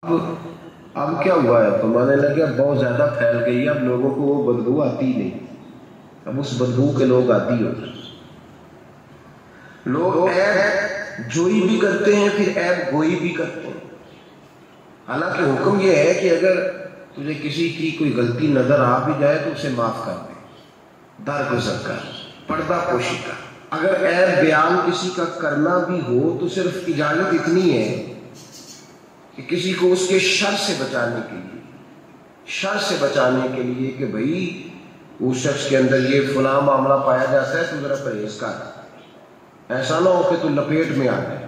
اب کیا ہوا ہے؟ فرمانے لگے اب بہت زیادہ پھیل گئی ہے، اب لوگوں کو وہ بدبو آتی ہی نہیں، اب اس بدبو کے لوگ عادی ہو گئے۔ لوگ عیب جوئی بھی کرتے ہیں، پھر عیب گوئی بھی کرتے ہیں۔ حالانکہ حکم یہ ہے کہ اگر تجھے کسی کی کوئی غلطی نظر آ بھی جائے تو اسے معاف کر دے، درگزر کر، پردہ پوشی کر۔ اگر عیب بیان کسی کا کرنا بھی ہو تو صرف اجازت اتنی ہے کہ کسی کو اس کے شر سے بچانے کے لیے کہ بھئی اس شخص کے اندر یہ فلاں معاملہ پایا جاتا ہے، تو ذرا پرہیز کر، ایسا نہ ہو کہ تو لپیٹ میں آ جائے،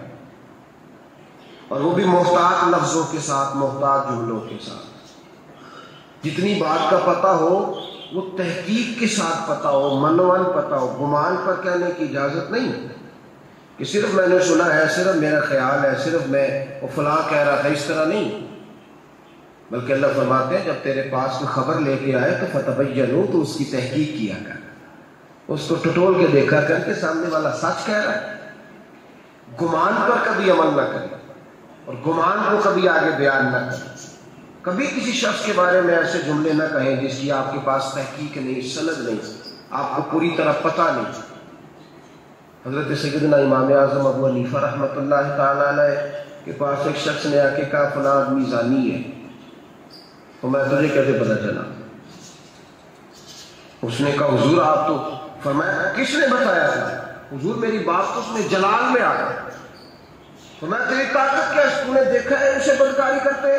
اور وہ بھی محتاط لفظوں کے ساتھ، محتاط جملوں کے ساتھ۔ جتنی بات کا پتہ ہو وہ تحقیق کے ساتھ پتہ ہو، منوان پتہ ہو، گمان پر کہنے کی اجازت نہیں کہ صرف میں نے سنا ہے، صرف میرا خیال ہے، صرف میں وہ فلاں کہہ رہا تھا، اس طرح نہیں۔ بلکہ اللہ فرماتے ہیں جب تیرے پاس کوئی خبر لے کے آئے تو فتبینوا، تو اس کی تحقیق کیا کر، اس کو ٹٹول کے دیکھا کر کے سامنے والا سچ کہہ رہا ہے۔ گمان پر کبھی عمل نہ کرے، اور گمان کو کبھی آگے بیان نہ کرے۔ کبھی کسی شخص کے بارے میں ایسے جملے نہ کہیں جس کی آپ کے پاس تحقیق نہیں، سند نہیں، آپ کو پوری طرح پتہ نہیں۔ حضرت سیدنا امام اعظم ابو حنیفہ رحمۃ اللہ تعالی علیہ کے پاس ایک شخص نے آ کے کہا فلاں آدمی زانی ہے، تو میں تجھے کیسے پتہ چلا؟ اس نے کہا حضور آپ تو، فرمایا کس نے بتایا تھا؟ حضور میری بات تو اس میں جلال میں آ گیا۔ فرمایا تیری طاقت کیا ہے؟ تو نے دیکھا ہے اسے بدکاری کرتے؟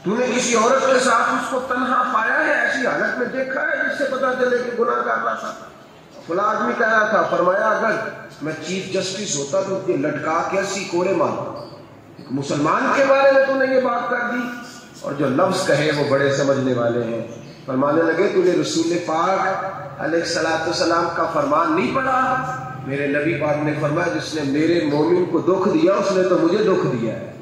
تو نے کسی عورت کے ساتھ اس کو تنہا پایا ہے، ایسی حالت میں دیکھا ہے جس سے پتہ چلے کہ گناہ کر رہا تھا؟ فلاں آدمی کہہ رہا تھا، فرمایا اگر میں چیف جسٹس ہوتا تو اسے لٹکا کے 80 کوڑے مارتا۔ ایک مسلمان کے بارے میں تو نے یہ بات کر دی، اور جو لفظ کہے وہ بڑے سمجھنے والے ہیں۔ فرمانے لگے تو نے رسول پاک علیہ السلام کا فرمان نہیں پڑھا؟ میرے نبی پاک نے فرمایا جس نے میرے مومن کو دکھ دیا اس نے تو مجھے دکھ دیا ہے۔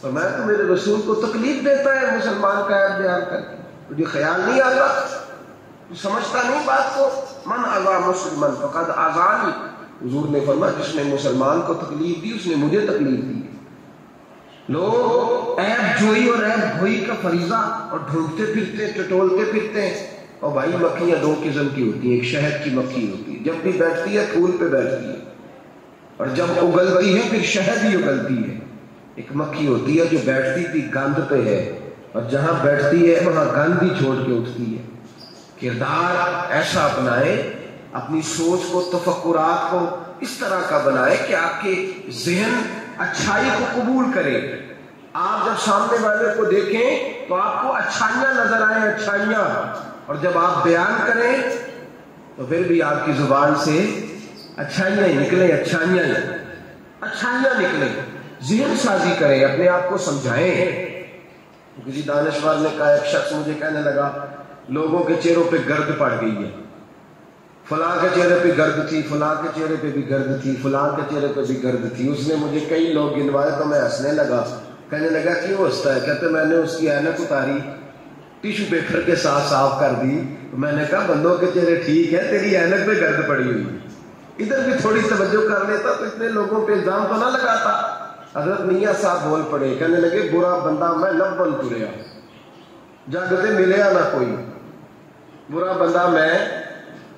فرمایا تو میرے رسول کو تکلیف دیتا ہے مسلمان کا عیب بیان کر کے، مجھے خیال نہیں آتا، سمجھتا نہیں بات کو۔ من اذا مسلمن فقد اذانی، حضور نے فرمایا جس نے مسلمان کو تکلیف دی اس نے مجھے تکلیف دی۔ لوگ عیب جوئی اور عیب گوئی کا فریضہ اور ڈھونڈتے پھرتے، ٹٹولتے پھرتے ہیں۔ اور بھائی مکھیاں دو قسم کی ہوتی ہیں، ایک شہد کی مکھی ہوتی ہے، جب بھی بیٹھتی ہے پھول پہ بیٹھتی ہے، اور جب اگلتی ہے پھر شہد ہی اگلتی ہے۔ ایک مکھی ہوتی ہے جو بیٹھتی تھی گند پہ ہے، اور جہاں بیٹھتی ہے وہاں گند ہی چھوڑ کے اٹھتی ہے۔ کردار ایسا اپنائے، اپنی سوچ کو، تفکرات کو اس طرح کا بنائے کہ آپ کے ذہن اچھائی کو قبول کرے۔ آپ جب سامنے والے کو دیکھیں تو آپ کو اچھائیاں نظر آئیں، اچھائیاں، اور جب آپ بیان کریں تو پھر بھی آپ کی زبان سے اچھائیاں ہی نکلیں، اچھائیاں نکلیں۔ ذہن سازی کریں، اپنے آپ کو سمجھائیں۔ کسی دانشور نے کہا، ایک شخص مجھے کہنے لگا لوگوں کے چہروں پہ گرد پڑ گئی ہے، فلاں کے چہرے پہ گرد تھی، فلاں کے چہرے پہ بھی گرد تھی، فلاں کے چہرے پہ بھی گرد تھی۔ اس نے مجھے کئی لوگ گنوائے تو میں ہنسنے لگا۔ کہنے لگا کیوں ہنستا ہے؟ کہتے میں نے اس کی اینک اتاری، ٹیشو پیپر کے ساتھ صاف کر دی۔ میں نے کہا بندوں کے چہرے ٹھیک ہے، تیری اینک پہ گرد پڑی ہوئی، ادھر بھی تھوڑی توجہ کر لیتا تو اتنے لوگوں پہ الزام تو نہ لگاتا۔ حضرت میاں صاحب بول پڑے، کہنے لگے برا بندہ میں لبن تریا، جگ تے ملیا نہ کوئی۔ برا بندہ میں،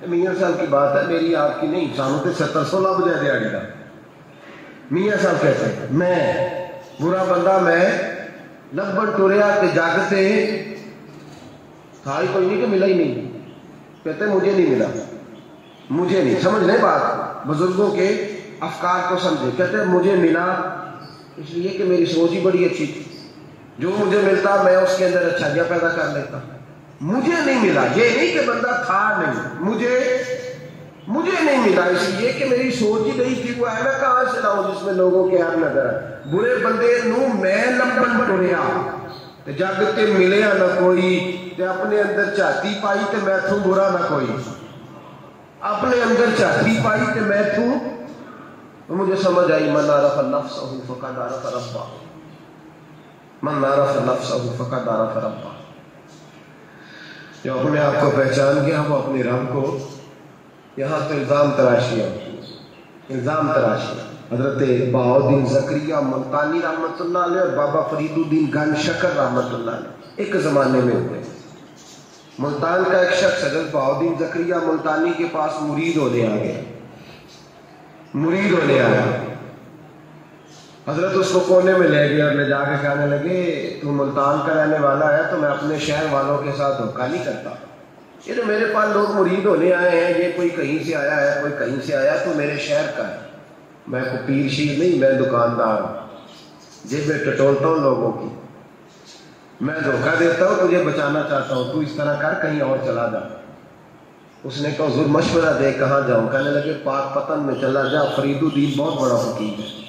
میاں صاحب کی بات ہے، میری آپ کی نہیں، سانو تے 700 لب جائے دیاڑی کا۔ میاں صاحب کہتے ہیں میں برا بندہ میں لبن ٹریا تے جگ تے تھا ہی کوئی نہیں کہ ملا ہی نہیں۔ کہتے مجھے نہیں ملا، مجھے نہیں، سمجھ لیں بات، بزرگوں کے افکار کو سمجھے۔ کہتے ہیں مجھے ملا اس لیے کہ میری سوچ ہی بڑی اچھی تھی، جو مجھے ملتا میں اس کے اندر اچھائیاں پیدا کر لیتا۔ مجھے نہیں ملا، یہ نہیں کہ بندہ تھا نہیں، مجھے نہیں ملا اس لیے کہ میری سوچ ہی نہیں تھی۔ وہ ہے میں کہاں سے لاؤں جس میں لوگوں کے عیب نظر آئے؟ برے بندے نو میں لبن ٹریا تے جگ تے ملیا نہ کوئی، تے اپنے اندر جھاتی پائی تے میں تھوں برا نہ کوئی، اپنے اندر جھاتی پائی تے میں تھوں۔ تو مجھے سمجھ آئی من عرف نفسہ فقد عرف ربہ، من عرف نفسہ فقد عرف ربہ۔ جو اپنے آپ کو پہچان گیا وہ اپنے رب کو، یہاں تو الزام تراشیاں، حضرت بہاؤالدین زکریا ملتانی رحمۃ اللہ علیہ اور بابا فرید الدین گن شکر رحمۃ اللہ علیہ ایک زمانے میں ہوئے۔ ملتان کا ایک شخص حضرت بہاؤالدین زکریا ملتانی کے پاس مرید ہونے آ گیا، مرید ہونے آیا۔ حضرت اس کو کونے میں لے گیا اور لے جا کے کہنے لگے تو ملتان کا رہنے والا ہے تو میں اپنے شہر والوں کے ساتھ دھوکہ نہیں کرتا، یہ تو میرے پاس لوگ مرید ہونے آئے ہیں، یہ کوئی کہیں سے آیا ہے کوئی کہیں سے آیا، تو میرے شہر کا ہے، میں کوئی پیر شیر نہیں، میں دکاندار ہوں، جیبیں ٹٹولتا ہوں لوگوں کی، میں دھوکہ دیتا ہوں، تجھے بچانا چاہتا ہوں، تو اس طرح کر کہیں اور چلا جا۔ اس نے کہا حضور مشورہ دے کہاں جاؤں؟ کہنے لگے پاک پتن میں چلا جا، فرید الدین بہت بڑا فقیر ہے،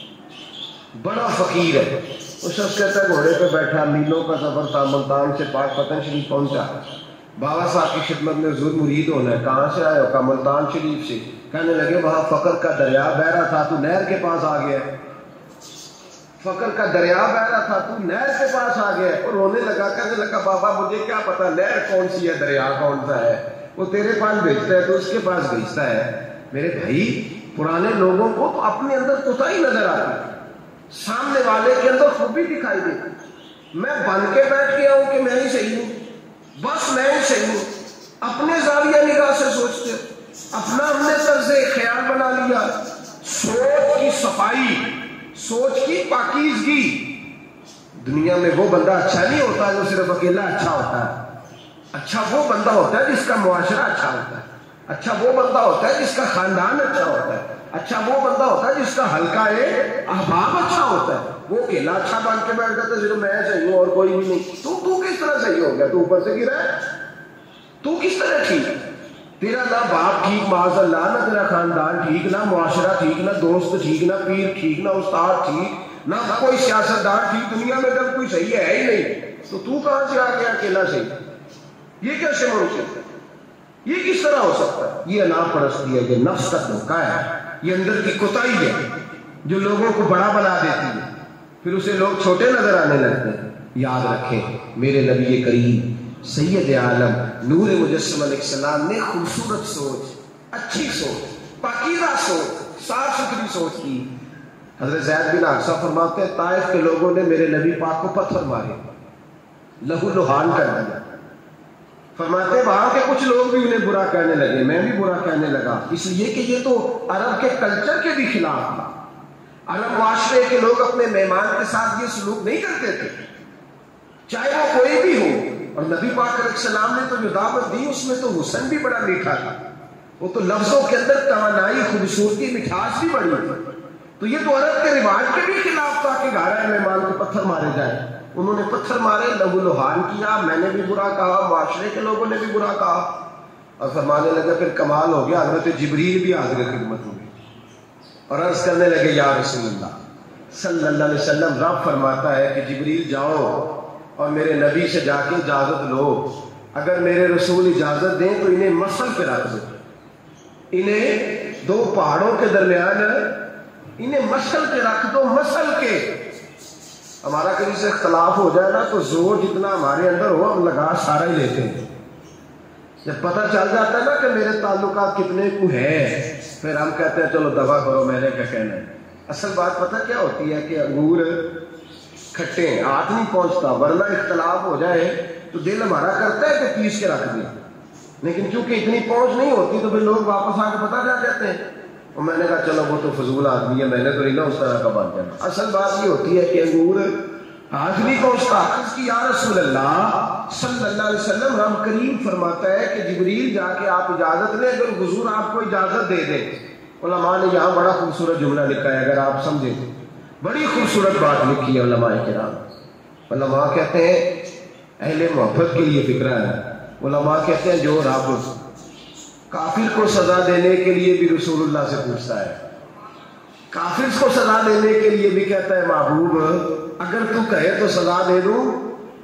بڑا فقیر ہے۔ وہ شخص کہتا ہے گھوڑے پہ بیٹھا، میلوں کا سفر تھا، ملتان سے پاک پتن شریف پہنچا، بابا صاحب کی خدمت میں حضور مرید ہونا ہے، کہاں سے آئے ہو؟ کہا ملتان شریف سے۔ کہنے لگے وہاں فقر کا دریا بہ رہا تھا، تو نہر کے پاس آ گیا، فقر کا دریا بہ رہا تھا تو نہر کے پاس آ گیا۔ اور رونے لگا، کہنے لگا بابا مجھے کیا پتا نہر کون سی ہے دریا کون سا ہے، وہ تیرے پاس بھیجتا ہے تو اس کے پاس بھیجتا ہے۔ میرے بھائی پرانے لوگوں کو تو اپنے اندر کوتاہی نظر آتی ہے، سامنے والے کے اندر خوبی دکھائی دیتی۔ میں بن کے بیٹھ گیا ہوں کہ میں ہی صحیح ہوں، بس میں ہی صحیح ہوں، اپنے زاویہ نگاہ سے سوچتے، اپنا ہم نے طرز خیال بنا لیا۔ سوچ کی صفائی، سوچ کی پاکیزگی، دنیا میں وہ بندہ اچھا نہیں ہوتا جو صرف اکیلا اچھا ہوتا ہے، اچھا وہ بندہ ہوتا ہے جس کا معاشرہ اچھا ہوتا ہے، اچھا وہ بندہ ہوتا ہے جس کا خاندان اچھا ہوتا ہے، اچھا وہ بندہ ہوتا ہے جس کا حلقہ احباب اچھا ہوتا ہے۔ وہ اکیلا اچھا بن کے بیٹھ جاتا ہے صرف میں صحیح ہوں اور کوئی بھی نہیں۔ تو کس طرح صحیح ہو گیا؟ تو اوپر سے گرا ہے، تو کس طرح ٹھیک؟ تیرا نہ باپ ٹھیک معاذ اللہ، نہ تیرا خاندان ٹھیک، نہ معاشرہ ٹھیک، نہ دوست ٹھیک، نہ پیر ٹھیک، نہ استاد ٹھیک، نہ کوئی سیاستدان ٹھیک، دنیا میں جب کوئی صحیح ہے ہی نہیں، تو کہاں سے آ گیا اکیلا صحیح؟ یہ کیسے ممکن ہے؟ یہ کس طرح ہو سکتا ہے؟ یہ انا پرستی ہے، یہ نفس کا دھوکہ ہے، یہ اندر کی کوتاہی ہے جو لوگوں کو بڑا بنا دیتی ہے، پھر اسے لوگ چھوٹے نظر آنے لگتے ہیں۔ یاد رکھیں میرے نبی کریم سید عالم نور مجسم علیہ السلام نے خوبصورت سوچ، اچھی سوچ، پاکیزہ سوچ، صاف ستھری سوچ کی۔ حضرت زید بن حارثہ فرماتے ہیں طائف کے لوگوں نے میرے نبی پاک کو پتھر مارے، لہو لہان کر دیا۔ فرماتے ہیں وہاں کے کچھ لوگ بھی انہیں برا کہنے لگے، میں بھی برا کہنے لگا، اس لیے کہ یہ تو عرب کے کلچر کے بھی خلاف تھا۔ عرب معاشرے کے لوگ اپنے مہمان کے ساتھ یہ سلوک نہیں کرتے تھے، چاہے وہ کوئی بھی ہو۔ اور نبی پاک علیہ السلام نے تو جو دعوت دی اس میں تو حسن بھی بڑا میٹھا تھا، وہ تو لفظوں کے اندر توانائی، خوبصورتی، مٹھاس بھی بڑی تھی۔ تو یہ تو عرب کے رواج کے بھی خلاف تھا کہ گھر مہمان کو پتھر مارے جائیں۔ انہوں نے پتھر مارے، لہو لہان کیا، میں نے بھی برا کہا، معاشرے کے لوگوں نے بھی برا کہا، اور فرمانے لگا پھر کمال ہو گیا، حضرت جبریل بھی حاضر خدمت ہوگی اور عرض کرنے لگے یا رسول اللہ صلی اللہ علیہ وسلم، رب فرماتا ہے کہ جبریل جاؤ اور میرے نبی سے جا کے اجازت لو، اگر میرے رسول اجازت دیں تو انہیں مسل پہ رکھ دو، انہیں دو پہاڑوں کے درمیان انہیں مسل پہ رکھ دو، مسل کے۔ ہمارا کسی سے اختلاف ہو جائے نا تو زور جتنا ہمارے اندر ہو ہم لگا سارا ہی لیتے ہیں، جب پتہ چل جاتا ہے نا کہ میرے تعلقات کتنے کو ہے پھر ہم کہتے ہیں چلو دفع کرو، میں نے کیا کہنا ہے۔ اصل بات پتہ کیا ہوتی ہے کہ انگور کھٹے ہاتھ نہیں پہنچتا، ورنہ اختلاف ہو جائے تو دل ہمارا کرتا ہے کہ پیس کے رکھ دیا، لیکن چونکہ اتنی پہنچ نہیں ہوتی تو پھر لوگ واپس آ کے پتہ کیا کہتے ہیں، اور میں نے کہا چلو وہ تو فضول آدمی ہے، میں نے تو نہیں نا اس طرح کا بات کرنا۔ اصل بات یہ ہوتی ہے کہ انگور ہاتھ نہیں پہنچتا۔ اس کی یا رسول اللہ صلی اللہ علیہ وسلم، رب کریم فرماتا ہے کہ جبریل جا کے آپ اجازت لیں، اگر حضور آپ کو اجازت دے دیں۔ علماء نے یہاں بڑا خوبصورت جملہ لکھا ہے، اگر آپ سمجھیں تو بڑی خوبصورت بات لکھی ہے علماء کرام۔ علماء کہتے ہیں اہل محبت کے لیے فکرہ ہے، علماء کہتے ہیں جو رب کافر کو سزا دینے کے لیے بھی رسول اللہ سے پوچھتا ہے، کافر کو سزا دینے کے لیے بھی کہتا ہے محبوب اگر تو کہے تو سزا دے دوں،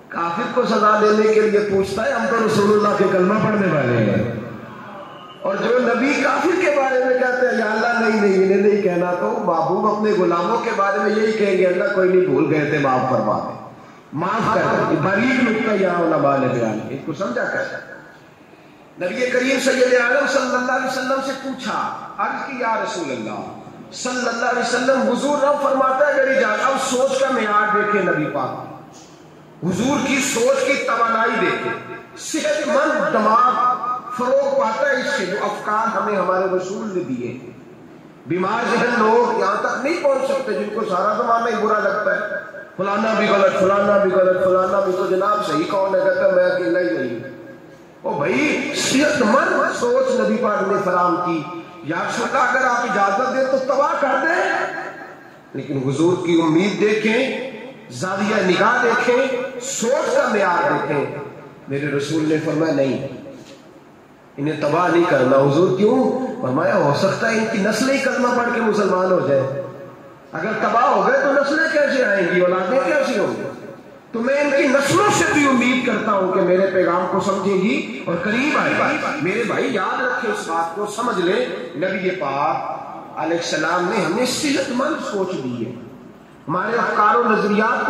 کافر کو سزا دینے کے لیے پوچھتا ہے، ہم تو رسول اللہ کے کلمہ پڑھنے والے ہیں۔ اور جو نبی کافر کے بارے میں کہتے ہیں یا اللہ نہیں انہیں نہیں کہنا، تو محبوب اپنے غلاموں کے بارے میں یہی کہیں گے اللہ کوئی نہیں، بھول گئے تھے، معاف فرما دیں، معاف کر دیں۔ باریک نکتہ یہاں علماء نے بیان کیا، اس کو سمجھا کیسے؟ نبی کریم سید عالم صلی اللہ علیہ وسلم سے پوچھا، عرض کی یا رسول اللہ صلی اللہ علیہ وسلم حضور رب فرماتا ہے اگر اجازت، اب سوچ کا معیار دیکھیں نبی پاک، حضور کی سوچ کی توانائی دیکھیں، صحت مند دماغ فروغ پاتا ہے اس سے جو افکار ہمیں ہمارے رسول نے دیے۔ بیمار ذہن لوگ یہاں تک نہیں پہنچ سکتے جن کو سارا زمانہ ہی برا لگتا ہے، فلانا بھی غلط، فلانا بھی غلط، فلانا بھی، تو جناب صحیح کون ہے؟ کہتا ہے میں اکیلا ہی نہیں ہوں۔ او بھائی صحت مند سوچ نبی پاک نے فراہم کی، یا رسول اللہ اگر آپ اجازت دیں تو تباہ کر دیں، لیکن حضور کی امید دیکھیں، زاویہ نگاہ دیکھیں، سوچ کا معیار دیکھیں۔ میرے رسول نے فرمایا نہیں، انہیں تباہ نہیں کرنا۔ حضور کیوں؟ فرمایا ہو سکتا ہے ان کی نسلیں ہی کلمہ پڑھ کے مسلمان ہو جائیں، اگر تباہ ہو گئے تو نسلیں کیسے آئیں گی، اولادیں کیسی ہوں گی؟ تو میں ان کی نسلوں سے بھی امید کرتا ہوں کہ میرے پیغام کو سمجھے گی اور قریب آئے گی۔ میرے بھائی یاد رکھیں اس بات کو، سمجھ لیں نبی پاک علیہ السلام نے ہمیں صحت مند سوچ دی ہے، ہمارے افکار و نظریات کو